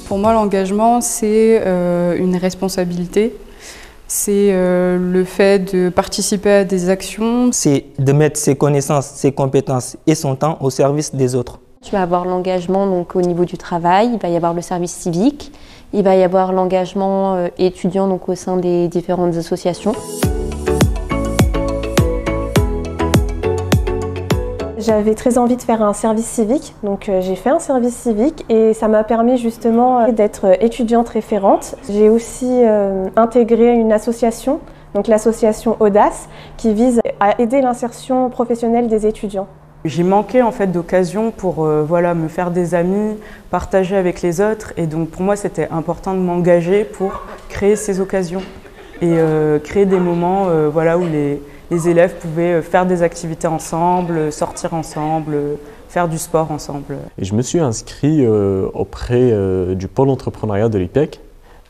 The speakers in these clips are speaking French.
Pour moi, l'engagement, c'est une responsabilité. C'est le fait de participer à des actions. C'est de mettre ses connaissances, ses compétences et son temps au service des autres. Tu vas avoir l'engagement donc au niveau du travail, il va y avoir le service civique, il va y avoir l'engagement étudiant donc au sein des différentes associations. J'avais très envie de faire un service civique, donc j'ai fait un service civique et ça m'a permis justement d'être étudiante référente. J'ai aussi intégré une association, donc l'association Audace, qui vise à aider l'insertion professionnelle des étudiants. J'ai manqué en fait d'occasion pour me faire des amis, partager avec les autres, et donc pour moi c'était important de m'engager pour créer ces occasions et créer des moments où les élèves pouvaient faire des activités ensemble, sortir ensemble, faire du sport ensemble. Et je me suis inscrit auprès du pôle entrepreneuriat de l'IPEC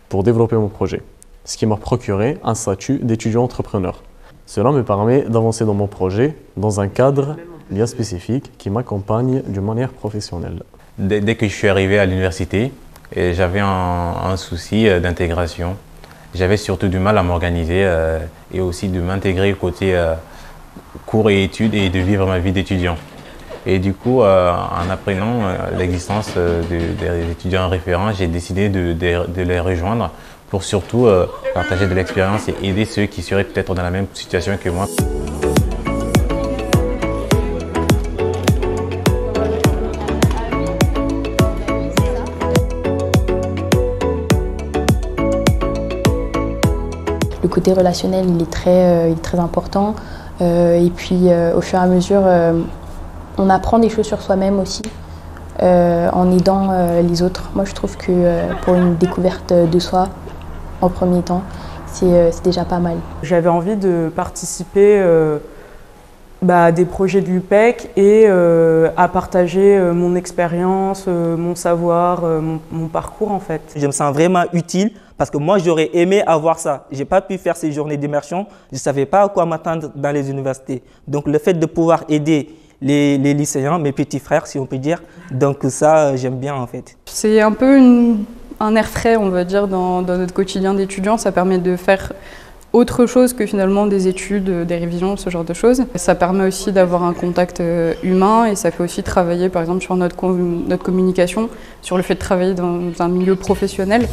pour développer mon projet, ce qui m'a procuré un statut d'étudiant entrepreneur. Cela me permet d'avancer dans mon projet dans un cadre bien spécifique qui m'accompagne d'une manière professionnelle. Dès que je suis arrivé à l'université, j'avais un souci d'intégration. J'avais surtout du mal à m'organiser et aussi de m'intégrer côté cours et études et de vivre ma vie d'étudiant. Et du coup, en apprenant l'existence des étudiants référents, j'ai décidé de les rejoindre pour surtout partager de l'expérience et aider ceux qui seraient peut-être dans la même situation que moi. Le côté relationnel, il est très important. Et puis, au fur et à mesure, on apprend des choses sur soi-même aussi, en aidant les autres. Moi, je trouve que pour une découverte de soi, en premier temps, c'est déjà pas mal. J'avais envie de participer à des projets de l'UPEC et à partager mon expérience, mon savoir, mon parcours en fait. Je me sens vraiment utile parce que moi j'aurais aimé avoir ça. Je n'ai pas pu faire ces journées d'immersion, je ne savais pas à quoi m'attendre dans les universités. Donc le fait de pouvoir aider les lycéens, mes petits frères si on peut dire, donc ça j'aime bien en fait. C'est un peu un air frais on va dire dans notre quotidien d'étudiant, ça permet de faire autre chose que finalement des études, des révisions, ce genre de choses. Ça permet aussi d'avoir un contact humain et ça fait aussi travailler par exemple sur notre communication, sur le fait de travailler dans un milieu professionnel.